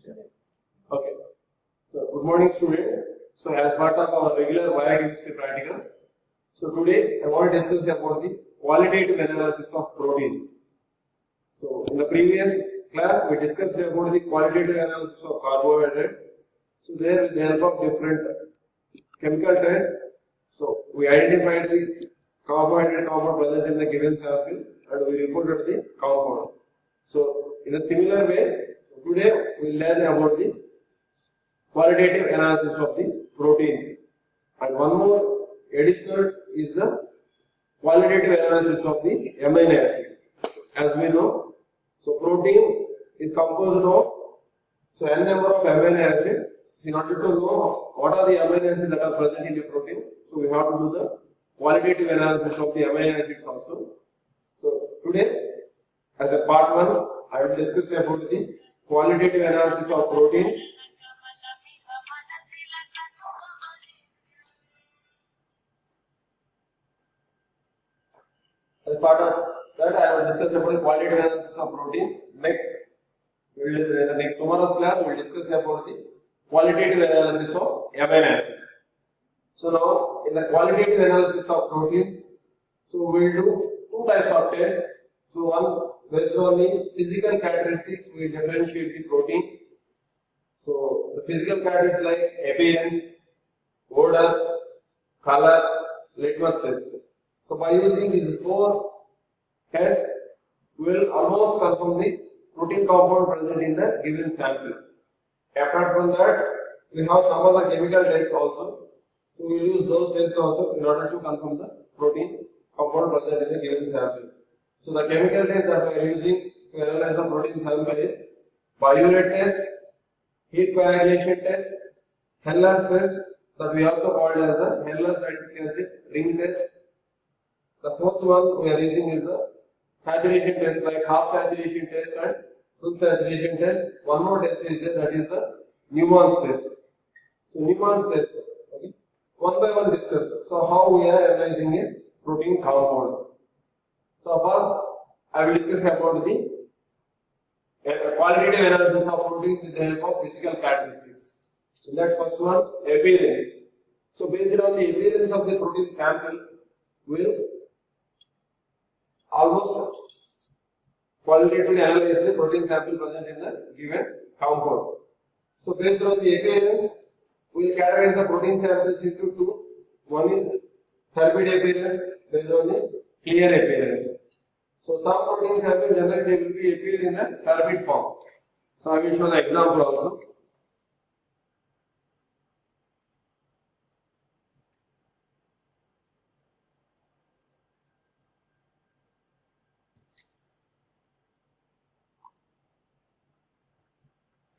Okay. So, good morning, students. So, as part of our regular biochemistry practicals, so today I want to discuss about the qualitative analysis of proteins. So, in the previous class, we discussed about the qualitative analysis of carbohydrates. So, there with the help of different chemical tests, so we identified the carbohydrate compound present in the given sample and we reported the compound. So, in a similar way, today we will learn about the qualitative analysis of the proteins. And one more additional is the qualitative analysis of the amino acids. As we know, so protein is composed of n number of amino acids. So in order to know what are the amino acids that are present in a protein, so we have to do the qualitative analysis of the amino acids also. So today, as a part 1, I will discuss about the qualitative analysis of proteins. As part of that, I will discuss about the qualitative analysis of proteins. Next, in the next tomorrow's class, we will discuss about the qualitative analysis of amino acids. So now, in the qualitative analysis of proteins, so we will do two types of tests. So one, based on the physical characteristics, we will differentiate the protein. So the physical characteristics like appearance, odor, color, litmus test. So by using these 4 tests, we will almost confirm the protein compound present in the given sample. Apart from that, we have some other chemical tests also. So we will use those tests also in order to confirm the protein compound present in the given sample. So the chemical test that we are using to analyze the protein sample is Biuret test, heat coagulation test, Hellas test, that we also called as the Hellas nitric acid ring test. The fourth one we are using is the saturation test, like half saturation test and full saturation test. One more test is there, that is the Neumann's test. So Neumann's test, okay. One by one discuss. So how we are analyzing a protein compound. So first I will discuss about the qualitative analysis of protein with the help of physical characteristics. So that first one, appearance. So based on the appearance of the protein sample, will almost qualitatively analyze the protein sample present in the given compound. So based on the appearance, we will categorize the protein samples into two. One is turbid appearance based on the clear appearance. So some protein samples generally they will be appear in the turbid form. So I will show the example also.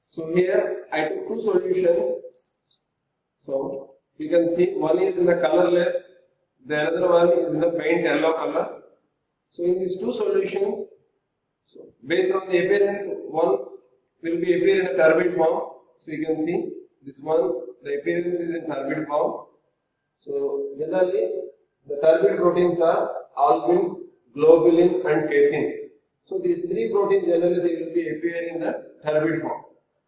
So here I took two solutions. So you can see one is in the colorless, the other one is in the faint yellow color. So in these two solutions, so based on the appearance, one will be appear in the turbid form. So you can see this one, the appearance is in turbid form. So generally the turbid proteins are albumin, globulin and casein. So these three proteins generally they will be appear in the turbid form.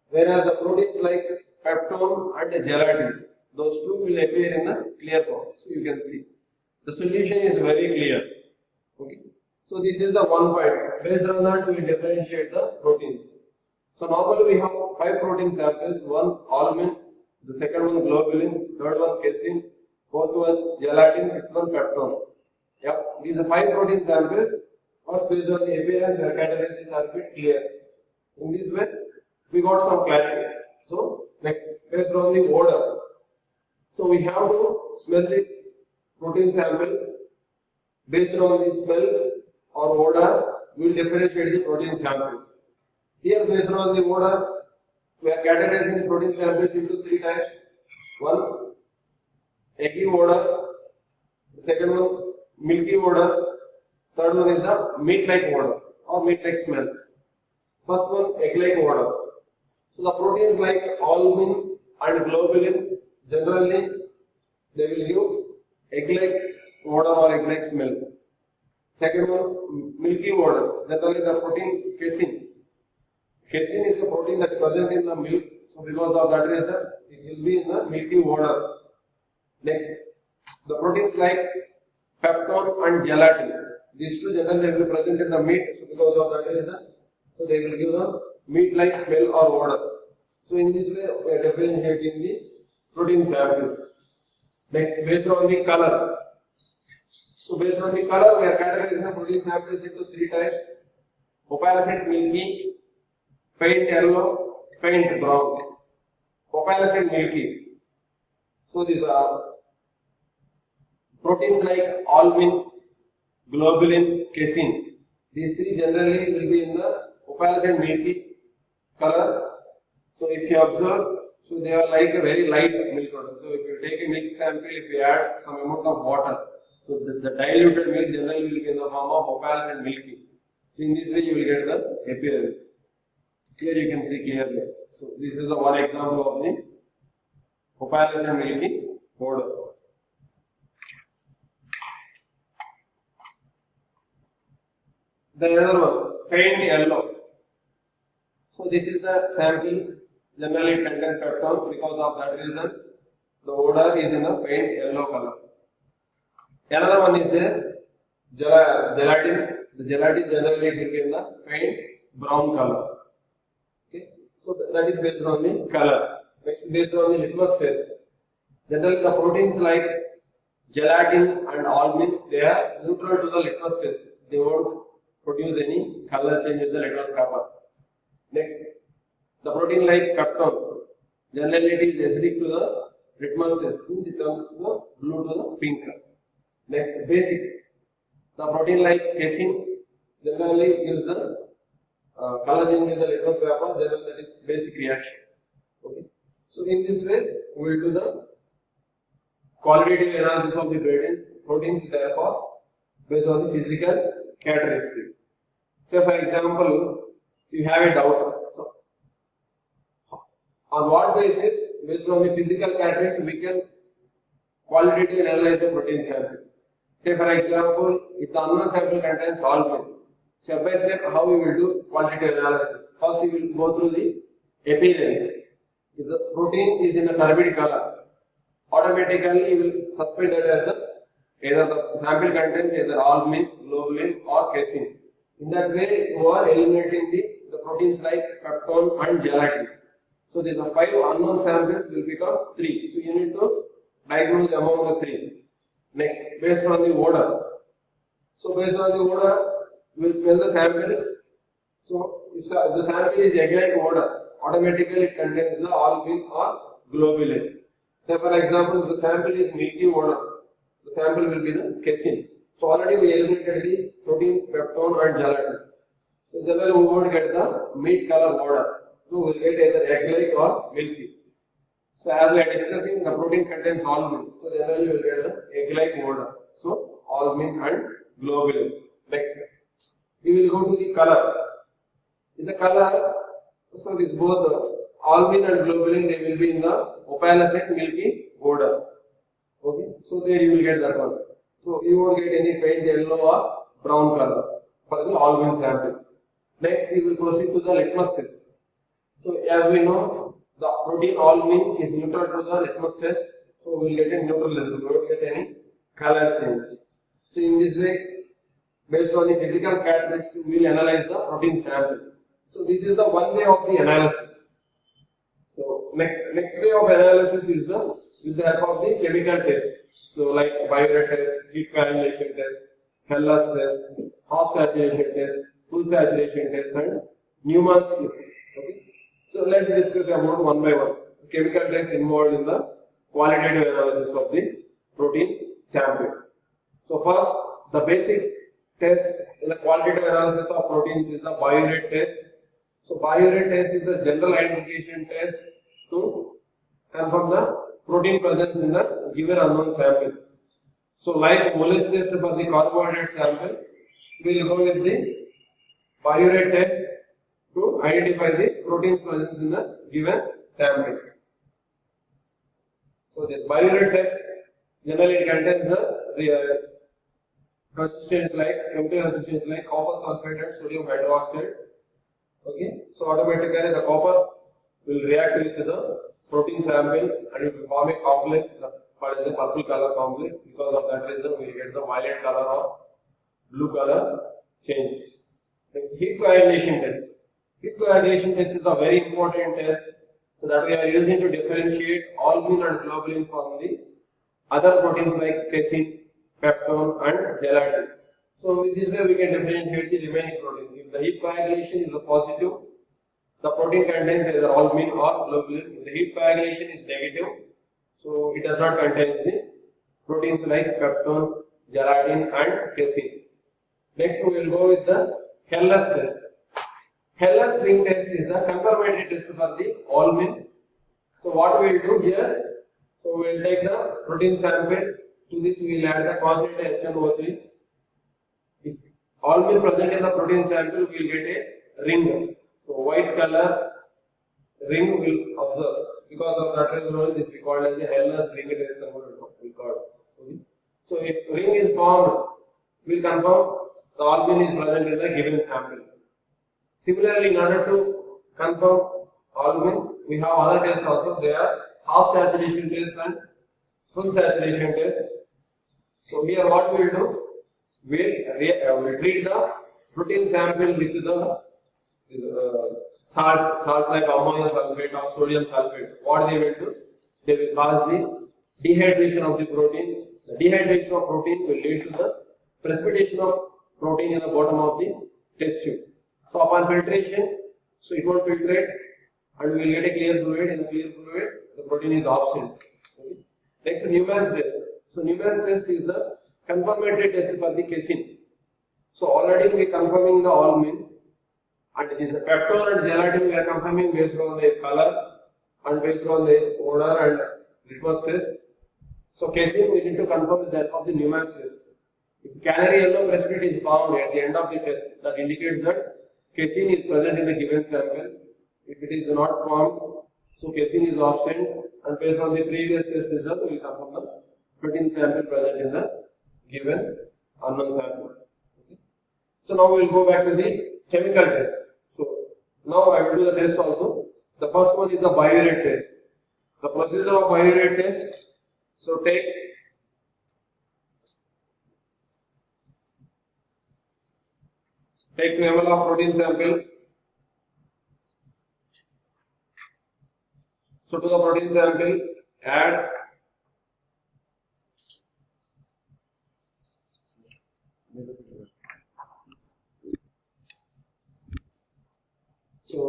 Whereas the proteins like peptone and the gelatin, those two will appear in the clear form. So you can see the solution is very clear. Okay. So this is the one point. Based on that, we differentiate the proteins. So normally we have 5 protein samples. One albumin, the second one globulin, third one casein, fourth one gelatin, fifth one peptone. Yep. These are 5 protein samples. First, based on the appearance, we are categorizing are a bit clear. In this way, we got some clarity. So next, based on the odor. So we have to smell the protein sample. Based on the smell or odor, we will differentiate the protein samples. Here, based on the odor, we are categorizing the protein samples into 3 types. One, eggy odor. The second one, milky odor. Third one is the meat-like odor or meat-like smell. First one, egg-like odor. So the proteins like albumin and globulin, generally they will give egg-like odor or egg-like smell. Second one, milky odor, generally the protein casein. Casein is a protein that is present in the milk. So because of that reason, it will be in the milky odor. Next, the proteins like peptone and gelatin. These two generally will be present in the meat. So because of that reason, so they will give the meat-like smell or odor. So in this way, we are differentiating the protein samples. Next, based on the color. So based on the color, we are categorizing the protein samples into three types: opalescent milky, faint yellow, faint brown. Opalescent milky. So these are proteins like albumin, globulin, casein. These three generally will be in the opalescent milky color. So if you observe, so they are like a very light milk product. So if you take a milk sample, if you add some amount of water, so the diluted milk generally will be in the form of opalescent milky. So in this way you will get the appearance. Here you can see clearly. So this is the one example of the opalescent milky powder. The other one, faint yellow. So this is the sample. Generally it contains peptone. Because of that reason, the odor is in a faint yellow color. Another one is the gelatin. The gelatin generally it will be in the faint brown color. Okay, so that is based on the color. Next, based on the litmus test. Generally, the proteins like gelatin and albumin, they are neutral to the litmus test. They won't produce any color change in the litmus paper. Next, the protein like peptone, generally it is acidic to the litmus test, means it turns the blue to the pink. Next, basic, the protein like casein, generally gives the color change in the litmus paper, generally that is basic reaction. Okay. So in this way, we will do the qualitative analysis of the proteins therefore based on the physical characteristics. Say for example, you have a doubt. So, on what basis, based on the physical characteristics, we can qualitatively analyze the protein sample. Say for example, if the unknown sample contains albumin, step by step how we will do qualitative analysis. First we will go through the appearance. If the protein is in a turbid color, automatically you will suspect that as either the sample contains either albumin, globulin or casein. In that way, you are eliminating the proteins like peptone and gelatin. So these are 5 unknown samples will become 3. So you need to diagnose among the 3. Next, based on the odor. So based on the odor, we will smell the sample. So if the sample is egg-like odor, automatically it contains the albumin or globulin. Say for example, if the sample is milky odor, the sample will be the casein. So already we eliminated the proteins, peptone and gelatin. So generally we won't get the meat color odor. So we will get either egg-like or milky. So as we are discussing, the protein contains albumin. So generally you will get the egg-like odor. So albumin and globulin. Next, we will go to the color. In the color, so this both albumin and globulin, they will be in the opalescent milky odor. Okay, so there you will get that one. So you won't get any faint yellow or brown color for the albumin sample. Next, we will proceed to the litmus test. So as we know, the protein albumin is neutral to the litmus test. So we will get a neutral result. We won't get any color change. So in this way, based on the physical characteristics, we will analyze the protein sample. So this is the one way of the analysis. So next way of analysis is with the help of the chemical test. So like Biuret test, heat coagulation test, Hellas test, half saturation test, full saturation test, and Newman's test. Okay. So let's discuss about one by one. Chemical tests involved in the qualitative analysis of the protein sample. So first, the basic test in the qualitative analysis of proteins is the Biuret test. So Biuret test is the general identification test to confirm the protein presence in the given unknown sample. So like Mole's test for the carbohydrate sample, we will go with the Biuret test to identify the protein presence in the given sample. So this Biuret test generally it contains the constituents like chemical constituents like copper sulfate and sodium hydroxide. Okay, so automatically the copper will react with the protein sample and it will form a complex, what is the purple color complex. Because of that reason, we will get the violet color or blue color change. Next, heat coagulation test. Heat coagulation test is a very important test so that we are using to differentiate albumin and globulin from the other proteins like casein, peptone and gelatin. So in this way we can differentiate the remaining proteins. If the heat coagulation is a positive, the protein contains either albumin or globulin. If the heat coagulation is negative, so it does not contain the proteins like peptone, gelatin and casein. Next we will go with the Hellas test. Hellas ring test is the confirmatory test for the albumin. So what we will do here, so we will take the protein sample, to this we will add the concentrated HNO3. If albumin present in the protein sample, we will get a ring. So white color ring will observe. Because of that reason, this we call as a Hellas ring test. So if ring is formed, we will confirm the albumin is present in the given sample. Similarly, in order to confirm albumin, we have other tests also. They are half saturation test and full saturation test. So here what we will do, we will treat the protein sample with the salts like ammonium sulfate or sodium sulfate. What they will do, they will cause the dehydration of the protein. The dehydration of protein will lead to the precipitation of protein in the bottom of the test tube. So upon filtration, so it won't filtrate and we will get a clear fluid. In the clear fluid, the protein is absent. Okay. Next, Newman's test. So Newman's test is the confirmatory test for the casein. So already we are confirming the albumin, and it is the peptone and gelatin we are confirming based on the color and based on the odor and litmus test. So casein we need to confirm with the help of the Newman's test. If canary yellow precipitate is found at the end of the test, that indicates that casein is present in the given sample. If it is not formed, so casein is absent, and based on the previous test result, we will confirm the protein sample present in the given unknown sample. Okay. So now we will go back to the chemical test. So now I will do the test also. The first one is the biuret test. The procedure of biuret test. So take 2 ml of protein sample. So to the protein sample, add to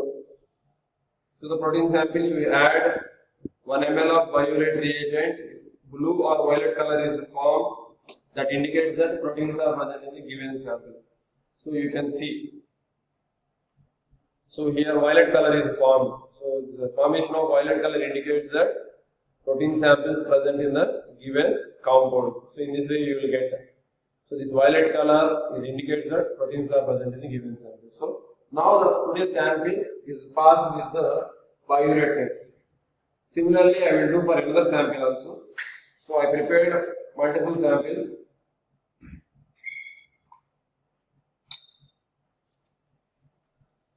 the protein sample you add 1 ml of biuret reagent. If blue or violet color is formed, that indicates that proteins are present in the given sample. So you can see. So here violet color is formed. So the formation of violet color indicates that protein sample is present in the given compound. So in this way you will get that. So this violet color indicates that proteins are present in the given sample. So now the today's sample is passed with the biuret test. Similarly, I will do for another sample also. So I prepared multiple samples.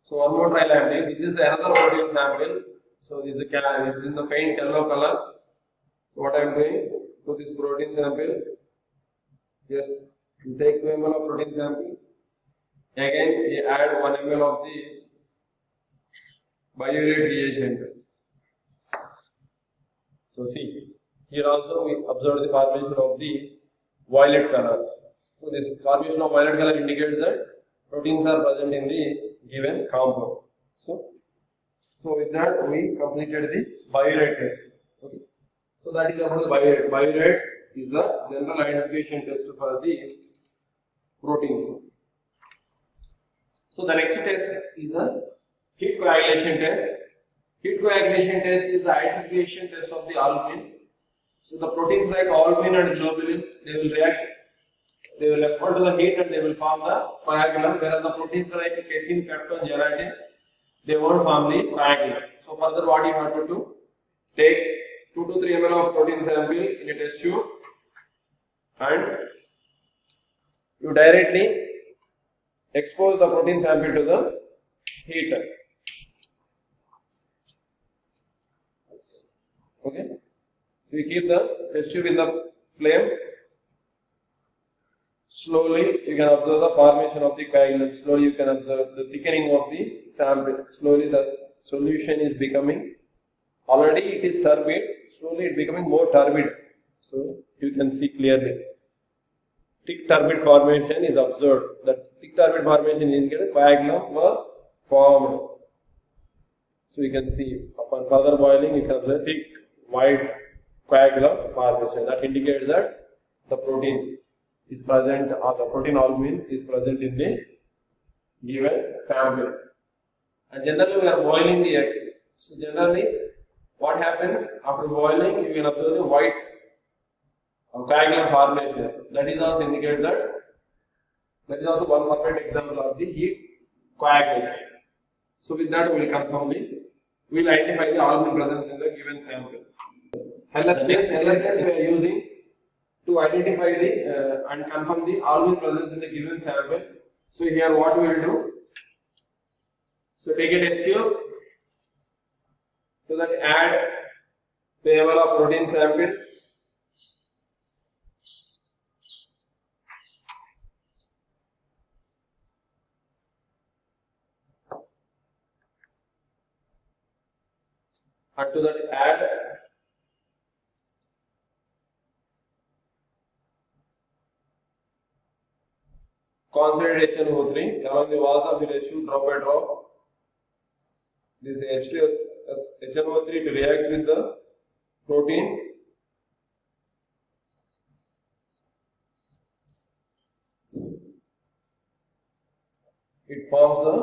So one more trial I am doing. This is the another protein sample. So this is in the faint yellow color. So what I am doing to this protein sample, just take 2 ml of protein sample. Again, we add 1 ml of the biuret reagent. So see, here also we observe the formation of the violet color. So this formation of violet color indicates that proteins are present in the given compound. So with that we completed the biuret test. Okay. So that is about the biuret. Biuret is the general identification test for the proteins. So the next test is the heat coagulation test. Heat coagulation test is the identification test of the albumin. So the proteins like albumin and globulin, they will react, they will respond to the heat and they will form the coagulum, whereas the proteins like casein, peptone, gelatin, they won't form the coagulum. So further what you have to do, take 2 to 3 ml of protein sample in a test tube and you directly expose the protein sample to the heat. Okay, we keep the test tube in the flame. Slowly you can observe the formation of the coagulum. Slowly you can observe the thickening of the sample. Slowly the solution is becoming, already it is turbid, slowly it becoming more turbid. So you can see clearly. Thick turbid formation is observed. The thick turbid formation indicates coagulum was formed. So you can see upon further boiling you can observe thick white coagulum formation. That indicates that the protein is present, or the protein albumin is present in the given sample. And generally we are boiling the eggs. So generally what happens after boiling, you can observe the white coagulum formation. That is also indicate that is also one perfect example of the heat coagulation. So with that we will confirm we will identify the albumin presence in the given sample. LS we are using to identify the and confirm the albumin presence in the given sample. So here what we will do, so take a test tube, so that add the ml of protein sample, and to that add concentrated HNO3 along the walls of the test tube drop by drop. This HNO3 reacts with the protein. It forms a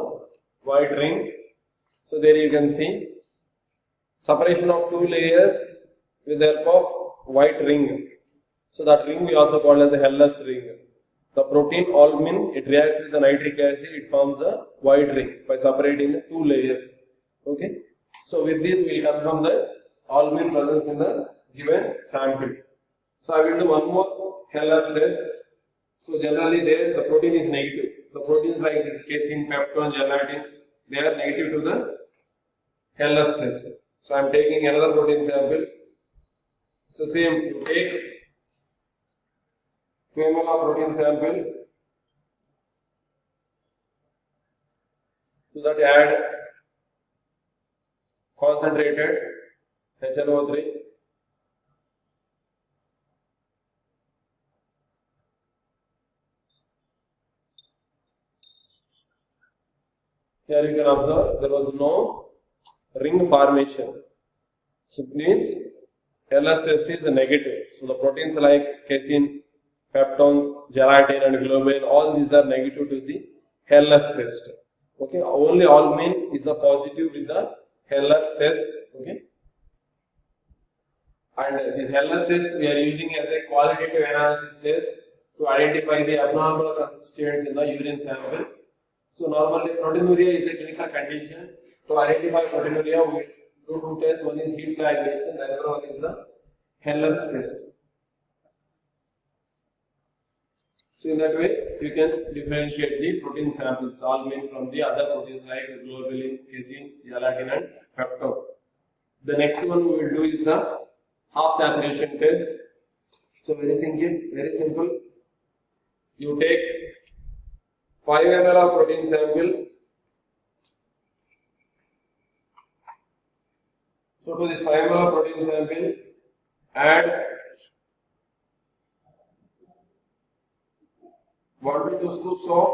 white ring. So there you can see separation of two layers with the help of white ring. So that ring we also call as the Hellas ring. The protein albumin, it reacts with the nitric acid, it forms the white ring by separating the two layers. Okay. So with this we will confirm the albumin presence in the given sample. So I will do one more Hellas test. So generally there the protein is negative. The proteins like this casein, peptone, gelatin, they are negative to the Hellas test. So I am taking another protein sample. So same, you take 2 ml of protein sample, to that add concentrated HNO3, here you can observe there was no ring formation. So it means Hellas test is a negative. So the proteins like casein, peptone, gelatin and globulin, all these are negative to the Hellas test. Okay, only albumin is the positive with the Hellas test. Okay, and this Hellas test we are using as a qualitative analysis test to identify the abnormal constituents in the urine sample. So normally proteinuria is a clinical condition. To identify proteinuria, we do two tests. One is heat coagulation, the other one is the Hellas test. So in that way, you can differentiate the protein samples, albumin from the other proteins like globulin, casein, gelatin and peptone. The next one we will do is the half saturation test. So very simple. You take 5 ml of protein sample. So to this 5 ml of protein sample, add 1 to 2 scoops of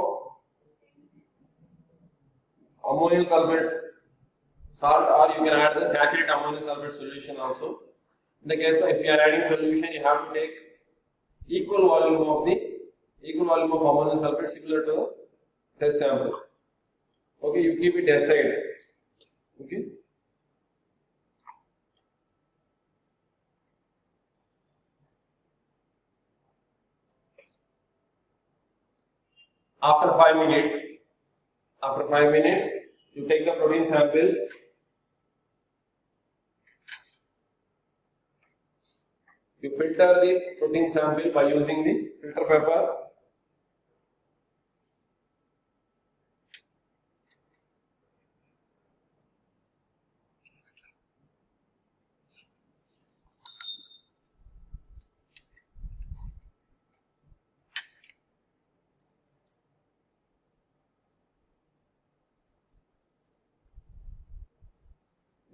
ammonium sulfate salt, or you can add the saturated ammonium sulfate solution also. In the case of if you are adding solution, you have to take equal volume of ammonium sulfate similar to test sample. Okay, you keep it aside. Okay. After 5 minutes, you take the protein sample, you filter the protein sample by using the filter paper.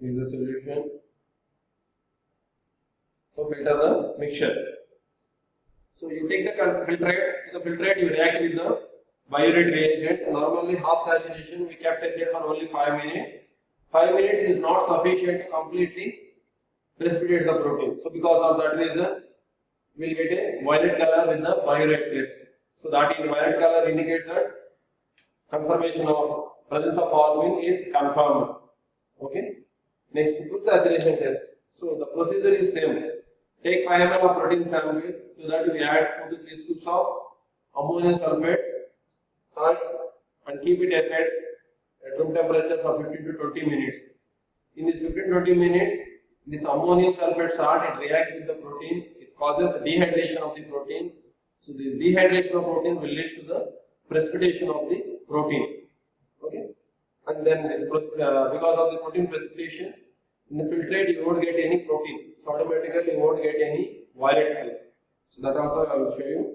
is the solution. So filter the mixture. So you take the filtrate. To the filtrate, you react with the biuret reagent. Normally, half saturation we kept aside for only 5 minutes. 5 minutes is not sufficient to completely precipitate the protein. So because of that reason, we will get a violet color with the biuret test. So that in violet color indicates that confirmation of presence of albumin is confirmed. Okay. Next, full saturation test. So the procedure is same. Take 5 ml of protein sample. To that we add 2 to 3 scoops of ammonium sulfate salt and keep it aside at room temperature for 15 to 20 minutes. In this 15 to 20 minutes, this ammonium sulfate salt it reacts with the protein. It causes dehydration of the protein. So the dehydration of protein will lead to the precipitation of the protein. Okay, and then because of the protein precipitation, in the filtrate you won't get any protein. So automatically you won't get any violet color. So that also I will show you.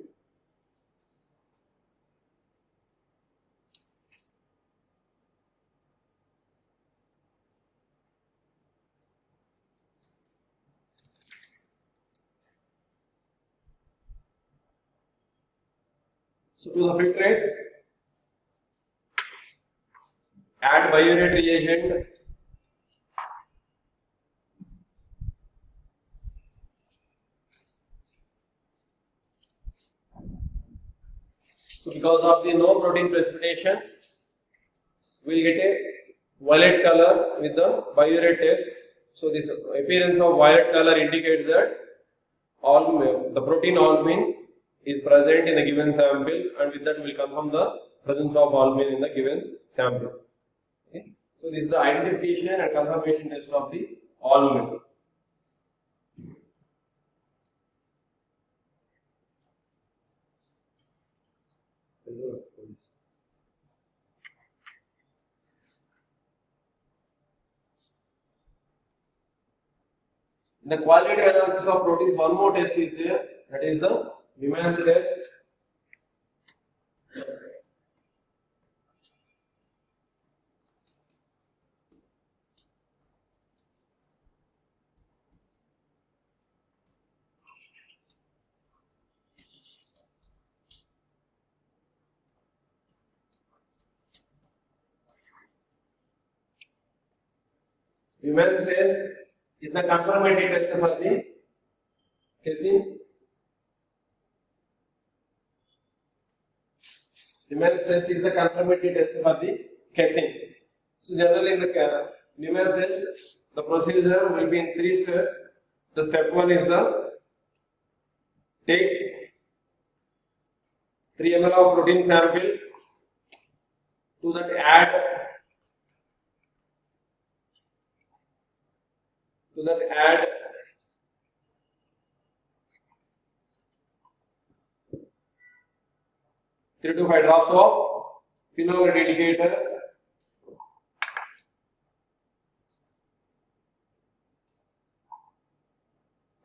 So to the filtrate, add biuret reagent. So because of the no protein precipitation, we will get a violet color with the biuret test. So this appearance of violet color indicates that the protein albumin is present in the given sample, and with that we will confirm the presence of albumin in the given sample. Okay. So this is the identification and confirmation test of the albumin. In the qualitative analysis of proteins, one more test is there, that is the Wieman's test. Wieman's test is the confirmatory test for the casein. Wieman's test is the confirmatory test for the casein. So generally in the Wieman's test, the procedure will be in 3 steps. The step 1 is the take 3 ml of protein sample, to that add 3 to 5 drops of phenol indicator,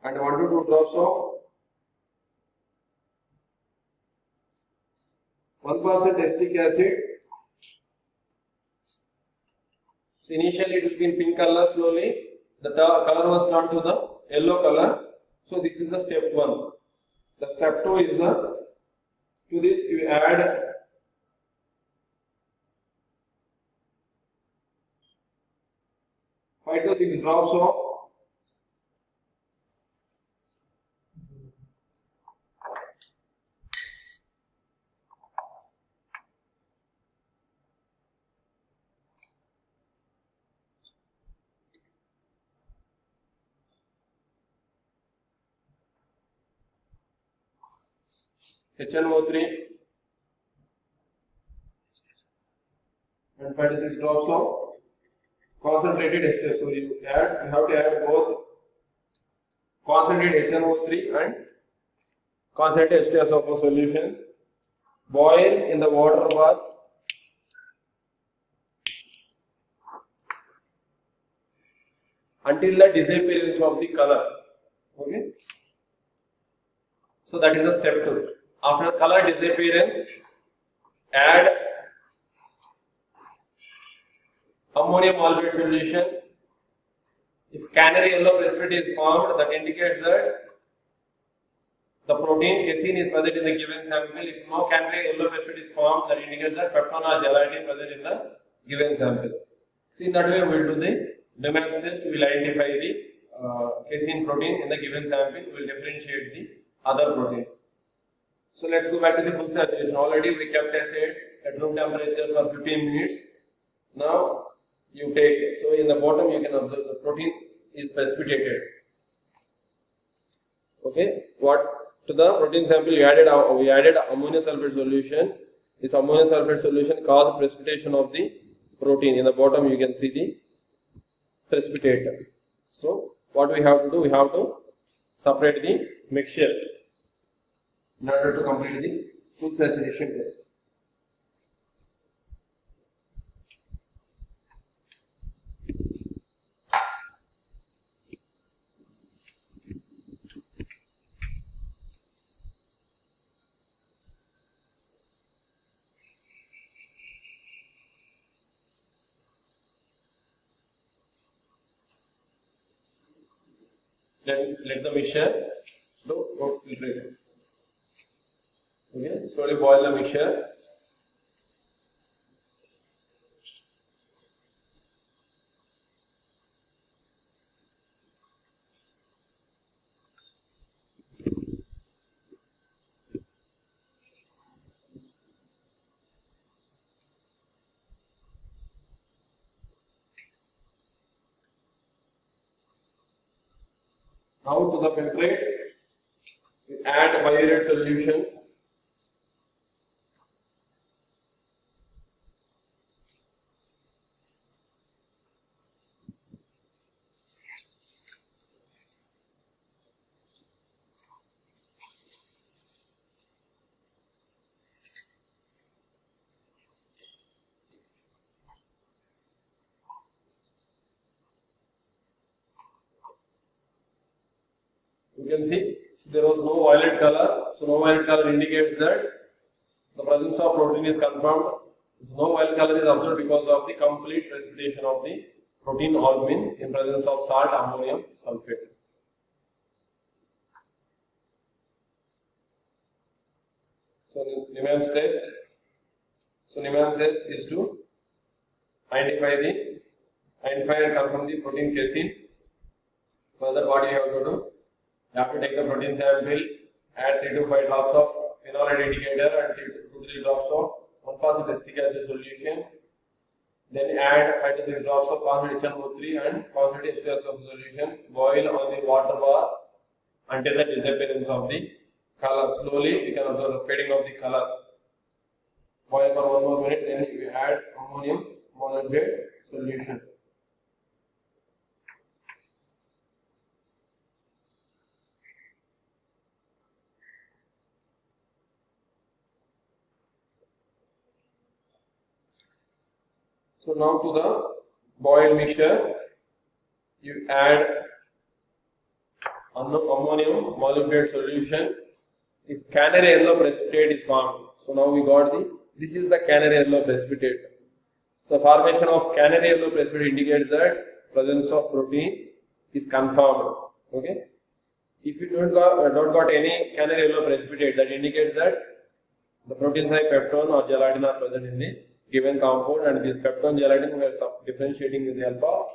and 1 to 2 drops of 1% acetic acid. So initially it will be in pink color, slowly the color was turned to the yellow color. So this is the step 1. The step 2 is to this you add 5 to 6 drops of HNO3 and 5 to 6 drops of concentrated ester. So you have to add both concentrated HNO3 and concentrated H2SO4 solutions. Boil in the water bath until the disappearance of the color. Okay. So that is the step 2. After color disappearance, add ammonium albate solution If canary yellow precipitate is formed, that indicates that the protein casein is present in the given sample. If no canary yellow precipitate is formed, that indicates that peptone or gelatin present in the given sample. So in that way, we will do the Neyman's test. We will identify the casein protein in the given sample. We will differentiate the other proteins. So let's go back to the full saturation. Already we kept acid at room temperature for 15 minutes. Now you take, so in the bottom you can observe the protein is precipitated. Okay, what to the protein sample we added ammonia sulfate solution. This ammonia sulfate solution caused precipitation of the protein. In the bottom you can see the precipitator. So what we have to do, we have to separate the mixture in order to complete the full saturation test. Let the mixture go filtrate. Okay, slowly boil the mixture. Now to the filtrate, we add biuret solution. You can see there was no violet color. So no violet color indicates that the presence of protein is confirmed. So no violet color is observed because of the complete precipitation of the protein albumin in presence of salt ammonium sulfate. So Neyman's test. So Neyman's test is to identify and confirm the protein casein. Further, what you have to do? You have to take the protein sample, add 3 to 5 drops of phenolate indicator and 2 to 3 drops of 1% acetic acid solution. Then add 5 to 6 drops of concentrated HNO3 and concentrated H2SO solution. Boil on the water bar until the disappearance of the color. Slowly you can observe the fading of the color. Boil for 1 more minute, then you add ammonium monohydrate solution. So now to the boiled mixture, you add ammonium molybdenate solution. If canary yellow precipitate is formed, so now we got this is the canary yellow precipitate. So formation of canary yellow precipitate indicates that presence of protein is confirmed. Okay. If you don't got any canary yellow precipitate, that indicates that the proteins like peptone or gelatin are present in the given compound, and this peptone gelatin we are differentiating with the help of